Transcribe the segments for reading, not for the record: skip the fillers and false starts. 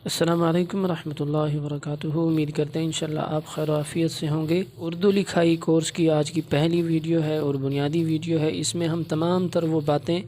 السلام علیکم ورحمۃ اللہ وبرکاتہ۔ امید کرتے ہیں انشاءاللہ آپ خیر و عافیت سے ہوں گے۔ اردو لکھائی کورس کی آج کی پہلی ویڈیو ہے اور بنیادی ویڈیو ہے۔ اس میں ہم تمام تر وہ باتیں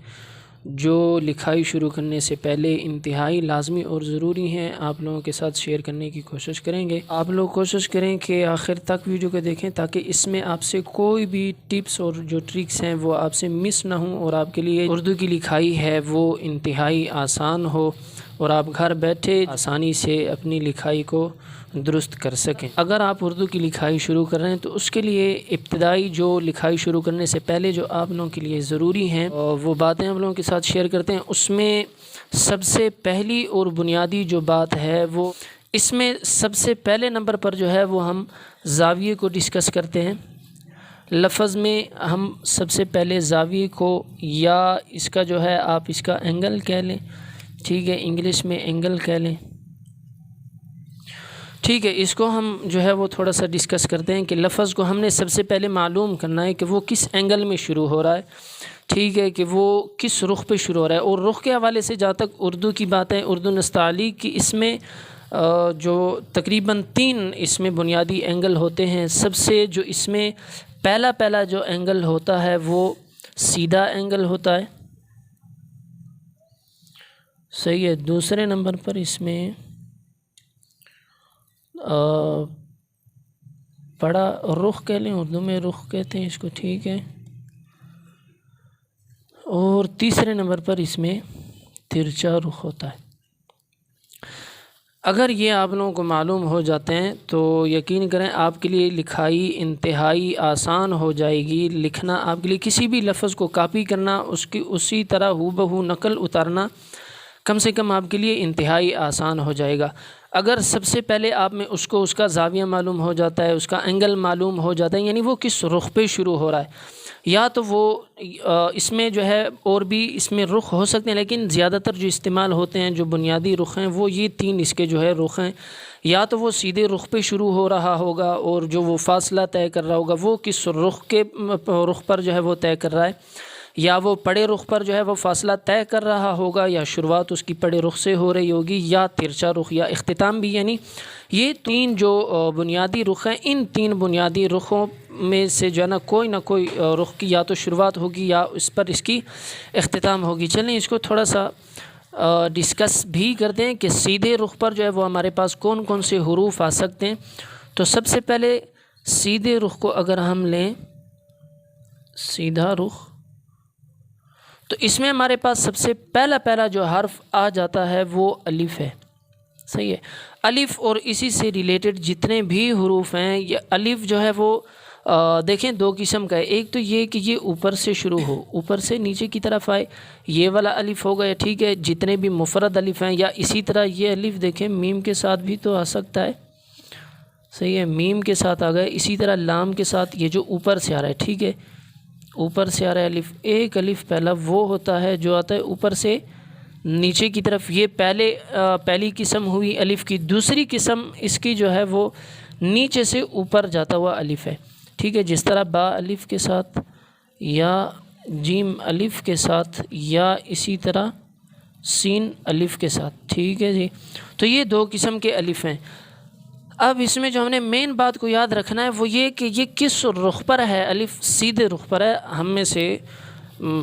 جو لکھائی شروع کرنے سے پہلے انتہائی لازمی اور ضروری ہیں آپ لوگوں کے ساتھ شیئر کرنے کی کوشش کریں گے۔ آپ لوگ کوشش کریں کہ آخر تک ویڈیو کو دیکھیں تاکہ اس میں آپ سے کوئی بھی ٹپس اور جو ٹرکس ہیں وہ آپ سے مس نہ ہوں اور آپ کے لیے اردو کی لکھائی ہے وہ انتہائی آسان ہو اور آپ گھر بیٹھے آسانی سے اپنی لکھائی کو درست کر سکیں۔ اگر آپ اردو کی لکھائی شروع کر رہے ہیں تو اس کے لیے ابتدائی جو لکھائی شروع کرنے سے پہلے جو آپ لوگوں کے لیے ضروری ہیں وہ باتیں ہم لوگوں کے ساتھ شیئر کرتے ہیں۔ اس میں سب سے پہلی اور بنیادی جو بات ہے وہ اس میں سب سے پہلے نمبر پر جو ہے وہ ہم زاویے کو ڈسکس کرتے ہیں۔ لفظ میں ہم سب سے پہلے زاویے کو یا اس کا جو ہے آپ اس کا اینگل کہہ لیں، ٹھیک ہے، انگلش میں اینگل کہہ لیں، ٹھیک ہے۔ اس کو ہم جو ہے وہ تھوڑا سا ڈسکس کرتے ہیں کہ لفظ کو ہم نے سب سے پہلے معلوم کرنا ہے کہ وہ کس اینگل میں شروع ہو رہا ہے، ٹھیک ہے، کہ وہ کس رخ پہ شروع ہو رہا ہے۔ اور رخ کے حوالے سے جہاں تک اردو کی بات ہے، اردو نستعلیق کی اس میں جو تقریباً 3 اس میں بنیادی اینگل ہوتے ہیں۔ سب سے جو اس میں پہلا جو اینگل ہوتا ہے وہ سیدھا اینگل ہوتا ہے، صحیح ہے۔ دوسرے نمبر پر اس میں بڑا رخ کہہ لیں، اردو میں رخ کہتے ہیں اس کو، ٹھیک ہے۔ اور تیسرے نمبر پر اس میں ترچھا رخ ہوتا ہے۔ اگر یہ آپ لوگوں کو معلوم ہو جاتے ہیں تو یقین کریں آپ کے لیے لکھائی انتہائی آسان ہو جائے گی۔ لکھنا آپ کے لیے کسی بھی لفظ کو کاپی کرنا، اس کی اسی طرح ہو بہو نقل اتارنا کم سے کم آپ کے لیے انتہائی آسان ہو جائے گا۔ اگر سب سے پہلے آپ میں اس کو اس کا زاویہ معلوم ہو جاتا ہے، اس کا اینگل معلوم ہو جاتا ہے، یعنی وہ کس رخ پہ شروع ہو رہا ہے، یا تو وہ اس میں جو ہے اور بھی اس میں رخ ہو سکتے ہیں لیکن زیادہ تر جو استعمال ہوتے ہیں جو بنیادی رخ ہیں وہ یہ 3 اس کے جو ہے رخ ہیں۔ یا تو وہ سیدھے رخ پہ شروع ہو رہا ہوگا اور جو وہ فاصلہ طے کر رہا ہوگا وہ کس رخ پر جو ہے وہ طے کر رہا ہے، یا وہ پڑے رخ پر جو ہے وہ فاصلہ طے کر رہا ہوگا، یا شروعات اس کی پڑے رخ سے ہو رہی ہوگی، یا ترچھا رخ یا اختتام بھی۔ یعنی یہ 3 جو بنیادی رخ ہیں، ان 3 بنیادی رخوں میں سے جو ہے نا کوئی رخ کی یا تو شروعات ہوگی یا اس پر اس کی اختتام ہوگی۔ چلیں اس کو تھوڑا سا ڈسکس بھی کرتے ہیں کہ سیدھے رخ پر جو ہے وہ ہمارے پاس کون کون سے حروف آ سکتے ہیں۔ تو سب سے پہلے سیدھے رخ کو اگر ہم لیں، سیدھا رخ، تو اس میں ہمارے پاس سب سے پہلا جو حرف آ جاتا ہے وہ الف ہے، صحیح ہے۔ الف اور اسی سے ریلیٹڈ جتنے بھی حروف ہیں، یہ الف جو ہے وہ دیکھیں 2 قسم کا ہے۔ ایک تو یہ کہ یہ اوپر سے شروع ہو، اوپر سے نیچے کی طرف آئے، یہ والا الف ہوگا، یا ٹھیک ہے جتنے بھی مفرد الف ہیں، یا اسی طرح یہ الف دیکھیں میم کے ساتھ بھی تو آ سکتا ہے، صحیح ہے، میم کے ساتھ آ گئے۔ اسی طرح لام کے ساتھ یہ جو اوپر سے آ رہا ہے، ٹھیک ہے، اوپر سے آ رہا ہے الف۔ ایک الف پہلا وہ ہوتا ہے جو آتا ہے اوپر سے نیچے کی طرف، یہ پہلی قسم ہوئی الف کی۔ دوسری قسم اس کی جو ہے وہ نیچے سے اوپر جاتا ہوا الف ہے، ٹھیک ہے، جس طرح با الف کے ساتھ، یا جیم الف کے ساتھ، یا اسی طرح سین الف کے ساتھ، ٹھیک ہے جی۔ تو یہ 2 قسم کے الف ہیں۔ اب اس میں جو ہم نے مین بات کو یاد رکھنا ہے وہ یہ کہ یہ کس رخ پر ہے۔ الف سیدھے رخ پر ہے۔ ہم میں سے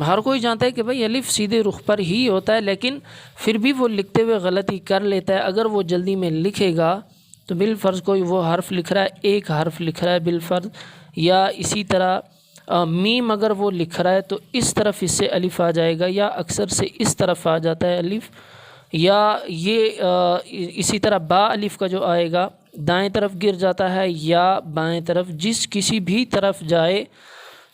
ہر کوئی جانتا ہے کہ بھائی الف سیدھے رخ پر ہی ہوتا ہے، لیکن پھر بھی وہ لکھتے ہوئے غلطی کر لیتا ہے۔ اگر وہ جلدی میں لکھے گا تو بالفرض کوئی وہ حرف لکھ رہا ہے، ایک حرف لکھ رہا ہے بالفرض، یا اسی طرح میم اگر وہ لکھ رہا ہے تو اس طرف اس سے الف آ جائے گا، یا اکثر سے اس طرف آ جاتا ہے الف، یا یہ اسی طرح با الف کا جو آئے گا دائیں طرف گر جاتا ہے یا بائیں طرف، جس کسی بھی طرف جائے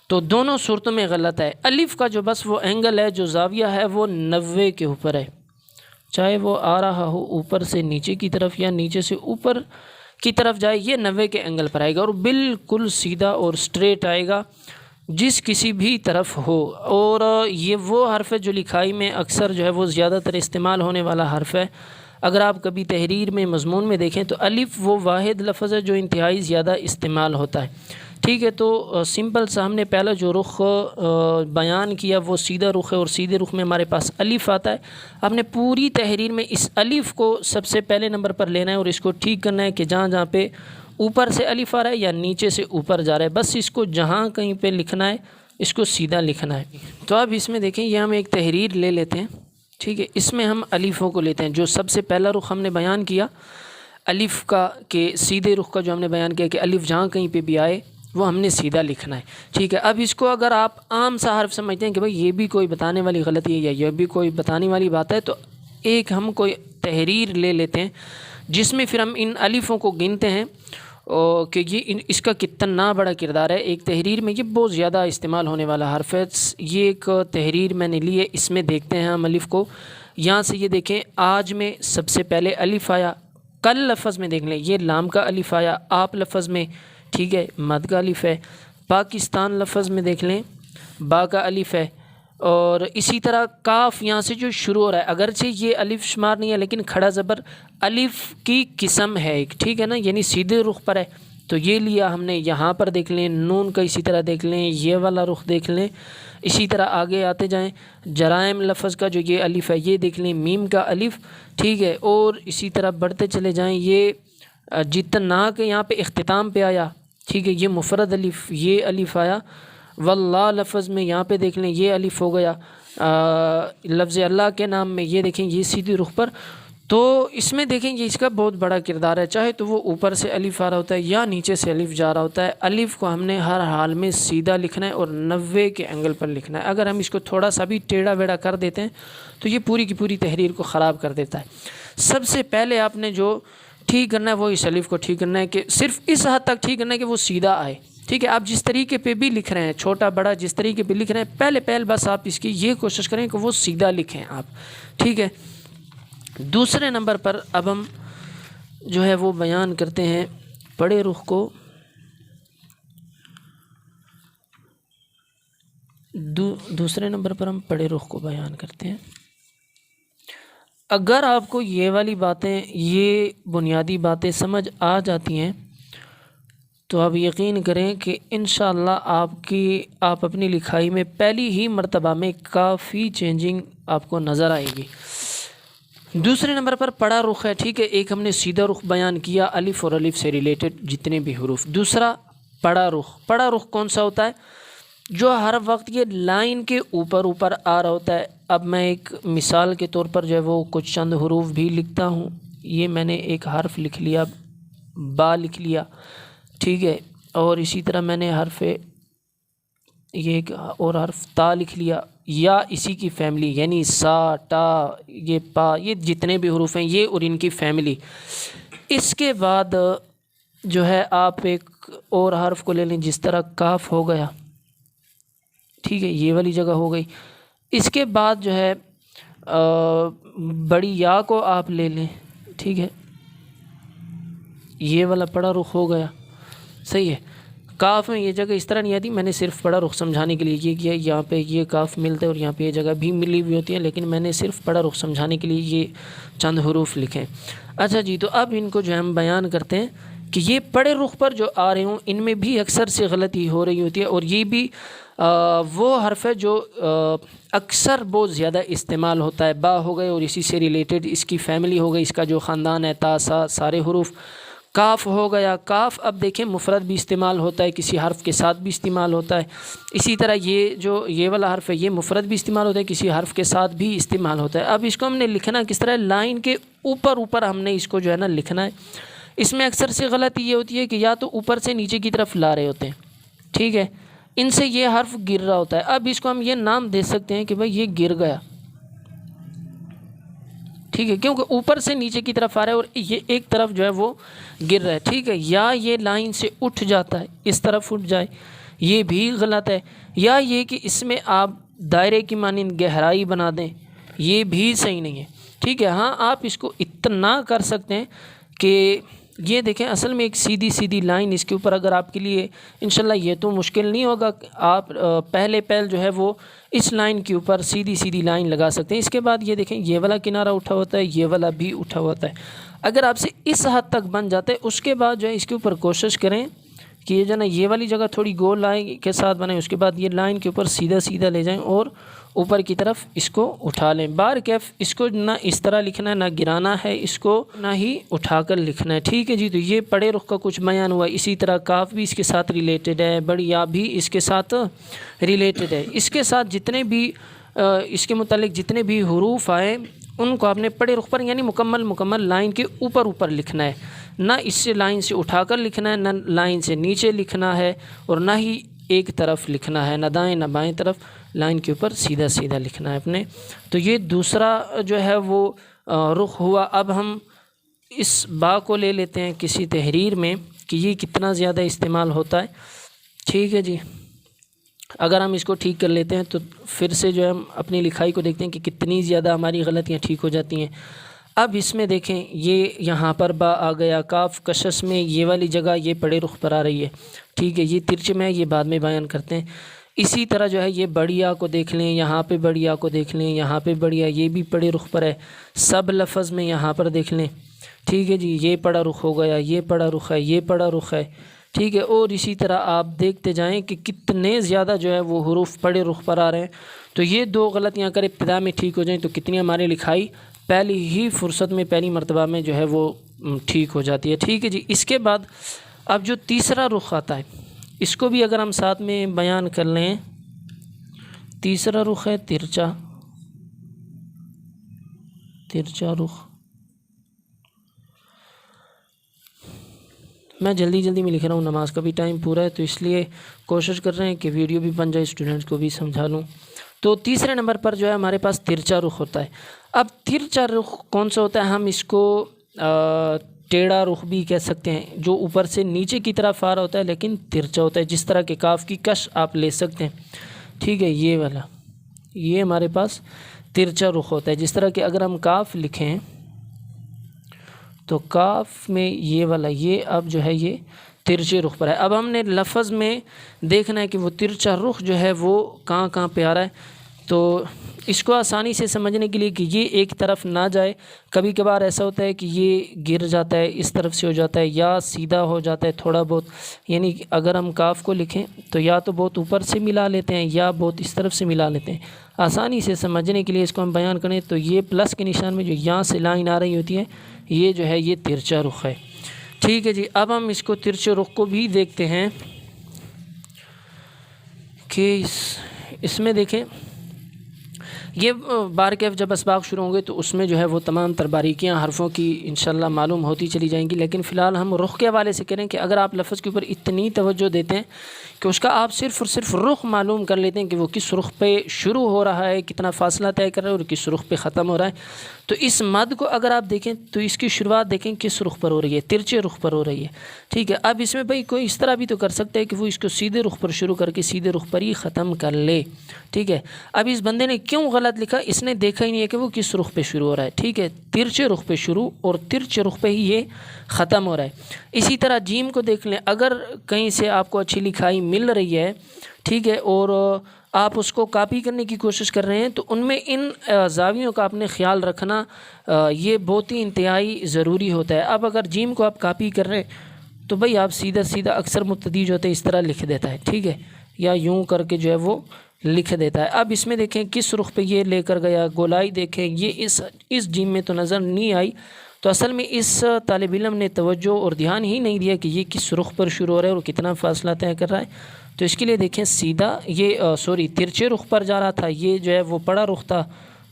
تو دونوں صورتوں میں غلط ہے۔ الف کا جو بس وہ اینگل ہے، جو زاویہ ہے، وہ 90 کے اوپر ہے، چاہے وہ آ رہا ہو اوپر سے نیچے کی طرف یا نیچے سے اوپر کی طرف جائے، یہ 90 کے اینگل پر آئے گا اور بالکل سیدھا اور سٹریٹ آئے گا جس کسی بھی طرف ہو۔ اور یہ وہ حرف ہے جو لکھائی میں اکثر جو ہے وہ زیادہ تر استعمال ہونے والا حرف ہے۔ اگر آپ کبھی تحریر میں مضمون میں دیکھیں تو الف وہ واحد لفظ ہے جو انتہائی زیادہ استعمال ہوتا ہے، ٹھیک ہے، تو سمپل سا ہم نے پہلا جو رخ بیان کیا وہ سیدھا رخ ہے، اور سیدھے رخ میں ہمارے پاس الف آتا ہے۔ آپ نے پوری تحریر میں اس الف کو سب سے پہلے نمبر پر لینا ہے اور اس کو ٹھیک کرنا ہے کہ جہاں جہاں پہ اوپر سے الف آ رہا ہے یا نیچے سے اوپر جا رہا ہے، بس اس کو جہاں کہیں پہ لکھنا ہے اس کو سیدھا لکھنا ہے۔ تو اب اس میں دیکھیں، یہ ہم ایک تحریر لے لیتے ہیں، ٹھیک ہے، اس میں ہم الفوں کو لیتے ہیں۔ جو سب سے پہلا رخ ہم نے بیان کیا الف کا، کہ سیدھے رخ کا جو ہم نے بیان کیا کہ الف جہاں کہیں پہ بھی آئے وہ ہم نے سیدھا لکھنا ہے، ٹھیک ہے۔ اب اس کو اگر آپ عام سا حرف سمجھتے ہیں کہ بھائی یہ بھی کوئی بتانے والی غلطی ہے یا یہ بھی کوئی بتانے والی بات ہے، تو ایک ہم کوئی تحریر لے لیتے ہیں جس میں پھر ہم ان الفوں کو گنتے ہیں کہ یہ اس کا کتنا بڑا کردار ہے ایک تحریر میں۔ یہ بہت زیادہ استعمال ہونے والا حرف ہے۔ یہ ایک تحریر میں نے لی ہے، اس میں دیکھتے ہیں ہم الف کو۔ یہاں سے یہ دیکھیں، آج میں سب سے پہلے الف آیا، کل لفظ میں دیکھ لیں یہ لام کا الف آیا، آپ لفظ میں، ٹھیک ہے، مد کا الف ہے۔ پاکستان لفظ میں دیکھ لیں با کا الف ہے، اور اسی طرح کاف یہاں سے جو شروع ہو رہا ہے، اگرچہ یہ الف شمار نہیں ہے لیکن کھڑا زبر الف کی قسم ہے ایک، ٹھیک ہے نا، یعنی سیدھے رخ پر ہے، تو یہ لیا ہم نے۔ یہاں پر دیکھ لیں نون کا اسی طرح دیکھ لیں، یہ والا رخ دیکھ لیں، اسی طرح آگے آتے جائیں۔ جرائم لفظ کا جو یہ الف ہے یہ دیکھ لیں، میم کا الف، ٹھیک ہے، اور اسی طرح بڑھتے چلے جائیں۔ یہ جتنا کہ یہاں پہ اختتام پہ آیا، ٹھیک ہے، یہ مفرد الف، یہ الف آیا۔ واللہ لفظ میں یہاں پہ دیکھ لیں یہ الف ہو گیا۔ لفظ اللہ کے نام میں یہ دیکھیں یہ سیدھی رخ پر، تو اس میں دیکھیں یہ اس کا بہت بڑا کردار ہے، چاہے تو وہ اوپر سے الف آ رہا ہوتا ہے یا نیچے سے الف جا رہا ہوتا ہے، الف کو ہم نے ہر حال میں سیدھا لکھنا ہے اور 90 کے اینگل پر لکھنا ہے۔ اگر ہم اس کو تھوڑا سا بھی ٹیڑھا ویڑھا کر دیتے ہیں تو یہ پوری کی پوری تحریر کو خراب کر دیتا ہے۔ سب سے پہلے آپ نے جو ٹھیک کرنا ہے وہ اس الف کو ٹھیک کرنا ہے، کہ صرف اس حد تک ٹھیک کرنا ہے کہ وہ سیدھا آئے، ٹھیک ہے۔ آپ جس طریقے پہ بھی لکھ رہے ہیں، چھوٹا بڑا جس طریقے پہ لکھ رہے ہیں، پہلے بس آپ اس کی یہ کوشش کریں کہ وہ سیدھا لکھیں آپ، ٹھیک ہے۔ دوسرے نمبر پر اب ہم جو ہے وہ بیان کرتے ہیں بڑے رخ کو۔ دوسرے نمبر پر ہم بڑے رخ کو بیان کرتے ہیں۔ اگر آپ کو یہ والی باتیں، یہ بنیادی باتیں سمجھ آ جاتی ہیں تو آپ یقین کریں کہ انشاءاللہ آپ اپنی لکھائی میں پہلی ہی مرتبہ میں کافی چینجنگ آپ کو نظر آئے گی۔ دوسرے نمبر پر پڑا رخ ہے، ٹھیک ہے، ایک ہم نے سیدھا رخ بیان کیا الف اور الف سے ریلیٹڈ جتنے بھی حروف۔ دوسرا پڑا رخ کون سا ہوتا ہے؟ جو ہر وقت یہ لائن کے اوپر آ رہا ہوتا ہے۔ اب میں ایک مثال کے طور پر جو ہے وہ کچھ چند حروف بھی لکھتا ہوں۔ یہ میں نے ایک حرف لکھ لیا، با لکھ لیا، ٹھیک ہے، اور اسی طرح میں نے یہ ایک اور حرف تا لکھ لیا، یا اسی کی فیملی، یعنی سا، ٹا، یہ پا، یہ جتنے بھی حروف ہیں یہ اور ان کی فیملی۔ اس کے بعد جو ہے آپ ایک اور حرف کو لے لیں، جس طرح کاف ہو گیا، ٹھیک ہے، یہ والی جگہ ہو گئی۔ اس کے بعد جو ہے بڑی یا کو آپ لے لیں، ٹھیک ہے، یہ والا پڑا رخ ہو گیا، صحیح ہے۔ کاف میں یہ جگہ اس طرح نہیں آتی، میں نے صرف پڑا رخ سمجھانے کے لیے یہ کیا، یہاں پہ یہ کاف ملتا ہے اور یہاں پہ یہ جگہ بھی ملی ہوئی ہوتی ہے، لیکن میں نے صرف پڑا رخ سمجھانے کے لیے یہ چند حروف لکھیں۔ اچھا جی، تو اب ان کو جو ہم بیان کرتے ہیں کہ یہ پڑے رخ پر جو آ رہے ہوں ان میں بھی اکثر سے غلطی ہو رہی ہوتی ہے، اور یہ بھی وہ حرف ہے جو اکثر بہت زیادہ استعمال ہوتا ہے۔ با ہو گئے اور اسی سے ریلیٹڈ اس کی فیملی ہو گئی، اس کا جو خاندان ہے، تا، سا، سارے حروف۔ کاف ہو گیا، کاف اب دیکھیں مفرد بھی استعمال ہوتا ہے، کسی حرف کے ساتھ بھی استعمال ہوتا ہے۔ اسی طرح یہ والا حرف ہے، یہ مفرد بھی استعمال ہوتا ہے، کسی حرف کے ساتھ بھی استعمال ہوتا ہے۔ اب اس کو ہم نے لکھنا کس طرح؟ لائن کے اوپر ہم نے اس کو جو ہے نا لکھنا ہے۔ اس میں اکثر سے غلطی یہ ہوتی ہے کہ یا تو اوپر سے نیچے کی طرف لا رہے ہوتے ہیں، ٹھیک ہے، ان سے یہ حرف گر رہا ہوتا ہے۔ اب اس کو ہم یہ نام دے سکتے ہیں کہ بھائی یہ گر گیا، ٹھیک ہے، کیونکہ اوپر سے نیچے کی طرف آ رہا ہے اور یہ ایک طرف جو ہے وہ گر رہا ہے، ٹھیک ہے۔ یا یہ لائن سے اٹھ جاتا ہے، اس طرف اٹھ جائے، یہ بھی غلط ہے۔ یا یہ کہ اس میں آپ دائرے کی مانند گہرائی بنا دیں، یہ بھی صحیح نہیں ہے، ٹھیک ہے۔ ہاں، آپ اس کو اتنا کر سکتے ہیں کہ یہ دیکھیں اصل میں ایک سیدھی لائن، اس کے اوپر اگر آپ کے لیے انشاءاللہ یہ تو مشکل نہیں ہوگا، آپ پہل جو ہے وہ اس لائن کے اوپر سیدھی لائن لگا سکتے ہیں۔ اس کے بعد یہ دیکھیں یہ والا کنارہ اٹھا ہوتا ہے، یہ والا بھی اٹھا ہوتا ہے۔ اگر آپ سے اس حد تک بن جاتا ہے، اس کے بعد جو ہے اس کے اوپر کوشش کریں کہ یہ جو ہے نا یہ والی جگہ تھوڑی گول لائن کے ساتھ بنائیں، اس کے بعد یہ لائن کے اوپر سیدھا سیدھا لے جائیں اور اوپر کی طرف اس کو اٹھا لیں۔ بار کیف اس کو نہ اس طرح لکھنا ہے، نہ گرانا ہے اس کو، نہ ہی اٹھا کر لکھنا ہے، ٹھیک ہے جی۔ تو یہ پڑے رخ کا کچھ بیان ہوا۔ اسی طرح کاف بھی اس کے ساتھ ریلیٹڈ ہے، بڑی یا بھی اس کے ساتھ ریلیٹڈ ہے۔ اس کے ساتھ جتنے بھی اس کے متعلق جتنے بھی حروف آئے ان کو آپ نے پڑے رخ پر یعنی مکمل لائن کے اوپر لکھنا ہے، نہ اس سے لائن سے اٹھا کر لکھنا ہے، نہ لائن سے نیچے لکھنا ہے، اور نہ ہی ایک طرف لکھنا ہے، نہ دائیں نہ بائیں طرف، لائن کے اوپر سیدھا سیدھا لکھنا ہے اپنے۔ تو یہ دوسرا جو ہے وہ رخ ہوا۔ اب ہم اس با کو لے لیتے ہیں کسی تحریر میں کہ یہ کتنا زیادہ استعمال ہوتا ہے، ٹھیک ہے جی۔ اگر ہم اس کو ٹھیک کر لیتے ہیں تو پھر سے جو ہے ہم اپنی لکھائی کو دیکھتے ہیں کہ کتنی زیادہ ہماری غلطیاں ٹھیک ہو جاتی ہیں۔ اب اس میں دیکھیں یہ یہاں پر با آ گیا، کاف کشش میں یہ والی جگہ یہ پڑے رخ پر آ رہی ہے، ٹھیک ہے، یہ ترچ میں ہے، یہ بعد میں بیان کرتے ہیں۔ اسی طرح جو ہے یہ بڑیا کو دیکھ لیں، یہاں پہ بڑیا کو دیکھ لیں، یہاں پہ بڑیا، یہ بھی پڑے رخ پر ہے۔ سب لفظ میں یہاں پر دیکھ لیں، ٹھیک ہے جی، یہ پڑا رخ ہو گیا، یہ پڑا رخ ہے، یہ پڑا رخ ہے، ٹھیک ہے۔ اور اسی طرح آپ دیکھتے جائیں کہ کتنے زیادہ جو ہے وہ حروف پڑے رخ پر آ رہے ہیں۔ تو یہ دو غلطیاں اگر ابتدا میں ٹھیک ہو جائیں تو کتنی ہماری لکھائی پہلی ہی فرصت میں، پہلی مرتبہ میں جو ہے وہ ٹھیک ہو جاتی ہے، ٹھیک ہے جی۔ اس کے بعد اب جو تیسرا رخ آتا ہے اس کو بھی اگر ہم ساتھ میں بیان کر لیں، تیسرا رخ ہے ترچا رخ۔ میں جلدی میں لکھ رہا ہوں، نماز کا بھی ٹائم پورا ہے تو اس لیے کوشش کر رہے ہیں کہ ویڈیو بھی بن جائے، اسٹوڈنٹس کو بھی سمجھا لوں۔ تو تیسرے نمبر پر جو ہے ہمارے پاس ترچا رخ ہوتا ہے۔ اب ترچا رخ کون سا ہوتا ہے؟ ہم اس کو ٹیڑھا رخ بھی کہہ سکتے ہیں، جو اوپر سے نیچے کی طرف آ رہا ہوتا ہے لیکن ترچا ہوتا ہے، جس طرح کہ کاف کی کش آپ لے سکتے ہیں، ٹھیک ہے، یہ والا، یہ ہمارے پاس ترچا رخ ہوتا ہے۔ جس طرح کہ اگر ہم کاف لکھیں تو کاف میں یہ والا، یہ اب جو ہے یہ ترچے رخ پر ہے۔ اب ہم نے لفظ میں دیکھنا ہے کہ وہ ترچا رخ جو ہے وہ کہاں پہ آ رہا ہے۔ تو اس کو آسانی سے سمجھنے کے لیے کہ یہ ایک طرف نہ جائے، کبھی کبھار ایسا ہوتا ہے کہ یہ گر جاتا ہے، اس طرف سے ہو جاتا ہے، یا سیدھا ہو جاتا ہے تھوڑا بہت، یعنی اگر ہم کاف کو لکھیں تو یا تو بہت اوپر سے ملا لیتے ہیں یا بہت اس طرف سے ملا لیتے ہیں۔ آسانی سے سمجھنے کے لیے اس کو ہم بیان کریں تو یہ پلس کے نشان میں جو یہاں سے لائن آ رہی ہوتی ہے یہ جو ہے یہ ترچا رخ ہے، ٹھیک ہے جی۔ اب ہم اس کو ترچے رخ کو بھی دیکھتے ہیں کہ اس میں دیکھیں یہ بار کیف جب اسباق شروع ہوں گے تو اس میں جو ہے وہ تمام تر باریکیاں حرفوں کی انشاءاللہ معلوم ہوتی چلی جائیں گی، لیکن فی الحال ہم رخ کے حوالے سے کریں کہ اگر آپ لفظ کے اوپر اتنی توجہ دیتے ہیں کہ اس کا آپ صرف اور صرف رخ معلوم کر لیتے ہیں کہ وہ کس رخ پہ شروع ہو رہا ہے، کتنا فاصلہ طے کر رہا ہے اور کس رخ پہ ختم ہو رہا ہے، تو اس مد کو اگر آپ دیکھیں تو اس کی شروعات دیکھیں کس رخ پر ہو رہی ہے، ترچے رخ پر ہو رہی ہے، ٹھیک ہے۔ اب اس میں بھائی کوئی اس طرح بھی تو کر سکتا ہے کہ وہ اس کو سیدھے رخ پر شروع کر کے سیدھے رخ پر ہی ختم کر لے، ٹھیک ہے۔ اب اس بندے نے کیوں غلط لکھا؟ اس نے دیکھا ہی نہیں ہے کہ وہ کس رخ پہ شروع ہو رہا ہے، ٹھیک ہے، ترچے رخ پہ شروع اور ترچے رخ پہ ہی یہ ختم ہو رہا ہے۔ اسی طرح جیم کو دیکھ لیں، اگر کہیں سے آپ کو اچھی لکھائی مل رہی ہے، ٹھیک ہے، اور آپ اس کو کاپی کرنے کی کوشش کر رہے ہیں تو ان میں ان زاویوں کا آپ نے خیال رکھنا یہ بہت ہی انتہائی ضروری ہوتا ہے۔ اب اگر جیم کو آپ کاپی کر رہے ہیں تو بھائی آپ سیدھا اکثر مبتدی جو ہوتا ہے اس طرح لکھ دیتا ہے، ٹھیک ہے، یا یوں کر کے جو ہے وہ لکھ دیتا ہے۔ اب اس میں دیکھیں کس رخ پہ یہ لے کر گیا، گولائی دیکھیں، یہ اس جیم میں تو نظر نہیں آئی، تو اصل میں اس طالب علم نے توجہ اور دھیان ہی نہیں دیا کہ یہ کس رخ پر شروع ہو رہا ہے اور کتنا فاصلہ طے کر رہا ہے۔ تو اس کے لیے دیکھیں سیدھا یہ ترچے رخ پر جا رہا تھا، یہ جو ہے وہ پڑا رخ تھا،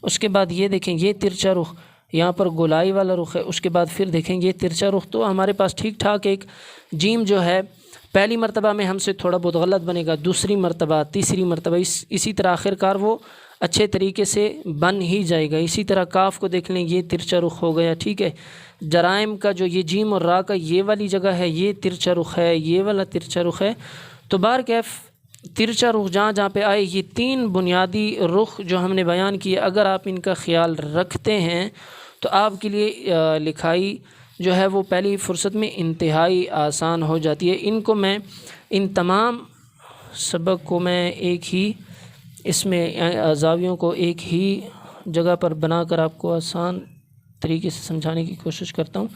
اس کے بعد یہ دیکھیں یہ ترچا رخ، یہاں پر گولائی والا رخ ہے، اس کے بعد پھر دیکھیں یہ ترچا رخ، تو ہمارے پاس ٹھیک ٹھاک ایک جیم جو ہے پہلی مرتبہ میں ہم سے تھوڑا بہت غلط بنے گا، دوسری مرتبہ، تیسری مرتبہ، اسی طرح آخر کار وہ اچھے طریقے سے بن ہی جائے گا۔ اسی طرح کاف کو دیکھ لیں، یہ ترچا رخ ہو گیا، ٹھیک ہے۔ جرائم کا جو یہ جیم اور را کا یہ والی جگہ ہے یہ ترچا رخ ہے، یہ والا ترچا رخ ہے۔ تو بار کیف ترچا رخ جہاں پہ آئے، یہ تین بنیادی رخ جو ہم نے بیان کیے، اگر آپ ان کا خیال رکھتے ہیں تو آپ کے لیے لکھائی جو ہے وہ پہلی فرصت میں انتہائی آسان ہو جاتی ہے۔ ان کو میں ان تمام سبق کو میں ایک ہی اس میں زاویوں کو ایک ہی جگہ پر بنا کر آپ کو آسان طریقے سے سمجھانے کی کوشش کرتا ہوں۔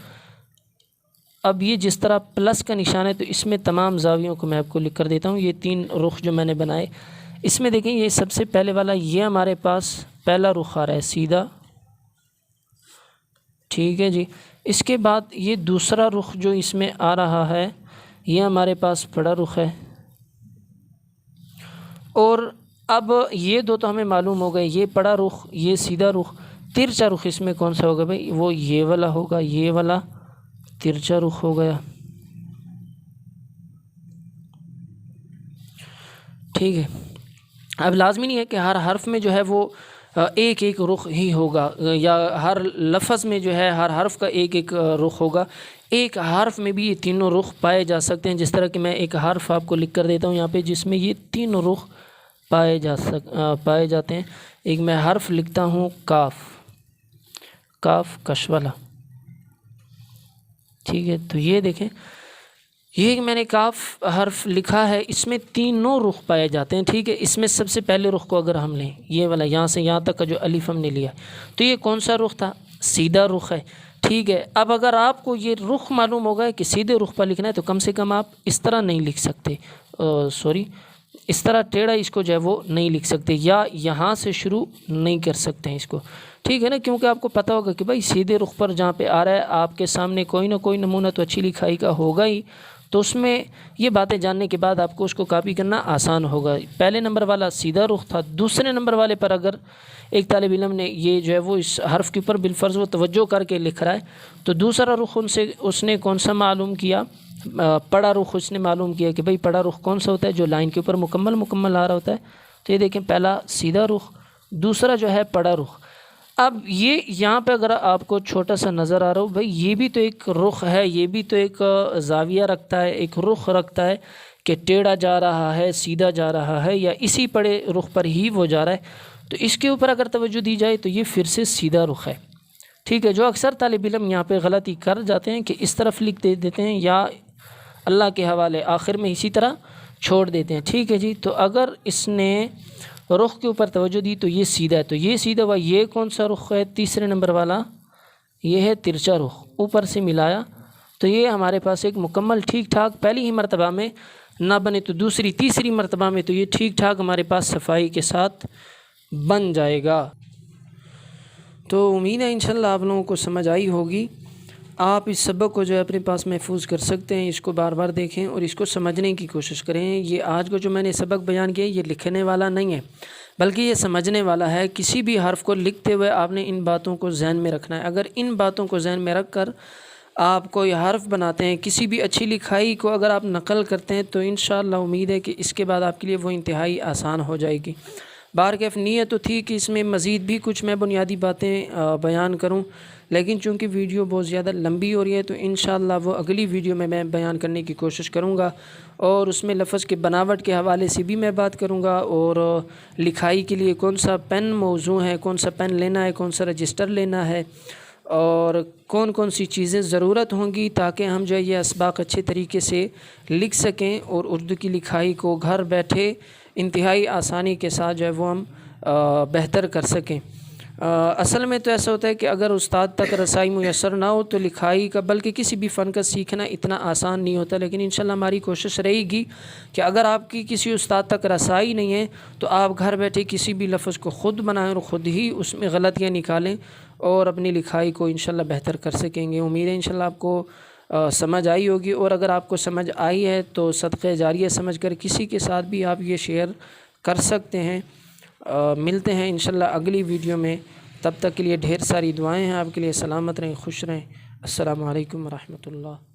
اب یہ جس طرح پلس کا نشان ہے تو اس میں تمام زاویوں کو میں آپ کو لکھ کر دیتا ہوں. یہ 3 رخ جو میں نے بنائے اس میں دیکھیں یہ سب سے پہلے والا یہ ہمارے پاس پہلا رخ آ رہا ہے سیدھا, ٹھیک ہے جی. اس کے بعد یہ دوسرا رخ جو اس میں آ رہا ہے یہ ہمارے پاس بڑا رخ ہے. اور اب یہ دو تو ہمیں معلوم ہو گئے, یہ بڑا رخ یہ سیدھا رخ. ترچا رخ اس میں کون سا ہوگا بھائی؟ وہ یہ والا ہوگا, یہ والا ترچا رخ ہو گیا, ٹھیک ہے. اب لازمی نہیں ہے کہ ہر حرف میں جو ہے وہ ایک ایک رخ ہی ہوگا, یا ہر لفظ میں جو ہے ہر حرف کا ایک ایک رخ ہوگا. ایک حرف میں بھی یہ تینوں رخ پائے جا سکتے ہیں. جس طرح کہ میں ایک حرف آپ کو لکھ کر دیتا ہوں یہاں پہ جس میں یہ تینوں رخ پائے جاتے ہیں. ایک میں حرف لکھتا ہوں کاف, کاف کش والا, ٹھیک ہے. تو یہ دیکھیں یہ میں نے کاف حرف لکھا ہے, اس میں تینوں رخ پائے جاتے ہیں, ٹھیک ہے. اس میں سب سے پہلے رخ کو اگر ہم لیں یہ والا یہاں سے یہاں تک کا جو الف ہم نے لیا تو یہ کون سا رخ تھا؟ سیدھا رخ ہے, ٹھیک ہے. اب اگر آپ کو یہ رخ معلوم ہوگا کہ سیدھے رخ پر لکھنا ہے تو کم سے کم آپ اس طرح نہیں لکھ سکتے, اس طرح ٹیڑھا اس کو جو ہے وہ نہیں لکھ سکتے, یا یہاں سے شروع نہیں کر سکتے ہیں اس کو, ٹھیک ہے نا. کیونکہ آپ کو پتہ ہوگا کہ بھائی سیدھے رخ پر جہاں پہ آ رہا ہے آپ کے سامنے کوئی نہ کوئی نمونہ تو اچھی لکھائی کا ہوگا ہی, تو اس میں یہ باتیں جاننے کے بعد آپ کو اس کو کاپی کرنا آسان ہوگا. پہلے نمبر والا سیدھا رخ تھا, دوسرے نمبر والے پر اگر ایک طالب علم نے یہ جو ہے وہ اس حرف کے اوپر بالفرض وہ توجہ کر کے لکھ رہا ہے تو دوسرا رخ اس نے کون سا معلوم کیا؟ پڑا رخ اس نے معلوم کیا کہ بھئی پڑا رخ کون سا ہوتا ہے جو لائن کے اوپر مکمل آ رہا ہوتا ہے. تو یہ دیکھیں پہلا سیدھا رخ, دوسرا جو ہے پڑا رخ. اب یہ یہاں پہ اگر آپ کو چھوٹا سا نظر آ رہا ہو بھئی یہ بھی تو ایک رخ ہے, یہ بھی تو ایک زاویہ رکھتا ہے, ایک رخ رکھتا ہے کہ ٹیڑھا جا رہا ہے, سیدھا جا رہا ہے, یا اسی پڑے رخ پر ہی وہ جا رہا ہے. تو اس کے اوپر اگر توجہ دی جائے تو یہ پھر سے سیدھا رخ ہے, ٹھیک ہے. جو اکثر طالب علم یہاں پہ غلطی کر جاتے ہیں کہ اس طرف لکھ دیتے ہیں یا اللہ کے حوالے آخر میں اسی طرح چھوڑ دیتے ہیں, ٹھیک ہے جی. تو اگر اس نے رخ کے اوپر توجہ دی تو یہ سیدھا ہے, تو یہ سیدھا ہوا. یہ کون سا رخ ہے؟ تیسرے نمبر والا یہ ہے ترچا رخ, اوپر سے ملایا تو یہ ہمارے پاس ایک مکمل ٹھیک ٹھاک پہلی ہی مرتبہ میں نہ بنے تو دوسری تیسری مرتبہ میں تو یہ ٹھیک ٹھاک ہمارے پاس صفائی کے ساتھ بن جائے گا. تو امید ہے انشاءاللہ آپ لوگوں کو سمجھ آئی ہوگی. آپ اس سبق کو جو ہے اپنے پاس محفوظ کر سکتے ہیں, اس کو بار بار دیکھیں اور اس کو سمجھنے کی کوشش کریں. یہ آج کو جو میں نے سبق بیان کیا یہ لکھنے والا نہیں ہے بلکہ یہ سمجھنے والا ہے. کسی بھی حرف کو لکھتے ہوئے آپ نے ان باتوں کو ذہن میں رکھنا ہے. اگر ان باتوں کو ذہن میں رکھ کر آپ کوئی حرف بناتے ہیں, کسی بھی اچھی لکھائی کو اگر آپ نقل کرتے ہیں تو انشاءاللہ امید ہے کہ اس کے بعد آپ کے لیے وہ انتہائی آسان ہو جائے گی. بارکیف نیت تو تھی کہ اس میں مزید بھی کچھ میں بنیادی باتیں بیان کروں, لیکن چونکہ ویڈیو بہت زیادہ لمبی ہو رہی ہے تو انشاءاللہ وہ اگلی ویڈیو میں بیان کرنے کی کوشش کروں گا, اور اس میں لفظ کے بناوٹ کے حوالے سے بھی میں بات کروں گا, اور لکھائی کے لیے کون سا پین موزوں ہے, کون سا پین لینا ہے, کون سا رجسٹر لینا ہے, اور کون سی چیزیں ضرورت ہوں گی تاکہ ہم جو ہے یہ اسباق اچھے طریقے سے لکھ سکیں اور اردو کی لکھائی کو گھر بیٹھے انتہائی آسانی کے ساتھ جو ہے وہ ہم بہتر کر سکیں. اصل میں تو ایسا ہوتا ہے کہ اگر استاد تک رسائی میسر نہ ہو تو لکھائی کا بلکہ کسی بھی فن کا سیکھنا اتنا آسان نہیں ہوتا. لیکن انشاءاللہ ہماری کوشش رہے گی کہ اگر آپ کی کسی استاد تک رسائی نہیں ہے تو آپ گھر بیٹھے کسی بھی لفظ کو خود بنائیں اور خود ہی اس میں غلطیاں نکالیں اور اپنی لکھائی کو انشاءاللہ بہتر کر سکیں گے. امید ہے انشاءاللہ آپ کو سمجھ آئی ہوگی, اور اگر آپ کو سمجھ آئی ہے تو صدقہ جاریہ سمجھ کر کسی کے ساتھ بھی آپ یہ شیئر کر سکتے ہیں. ملتے ہیں انشاءاللہ اگلی ویڈیو میں, تب تک کے لیے ڈھیر ساری دعائیں ہیں آپ کے لیے. سلامت رہیں, خوش رہیں. السلام علیکم ورحمۃ اللہ.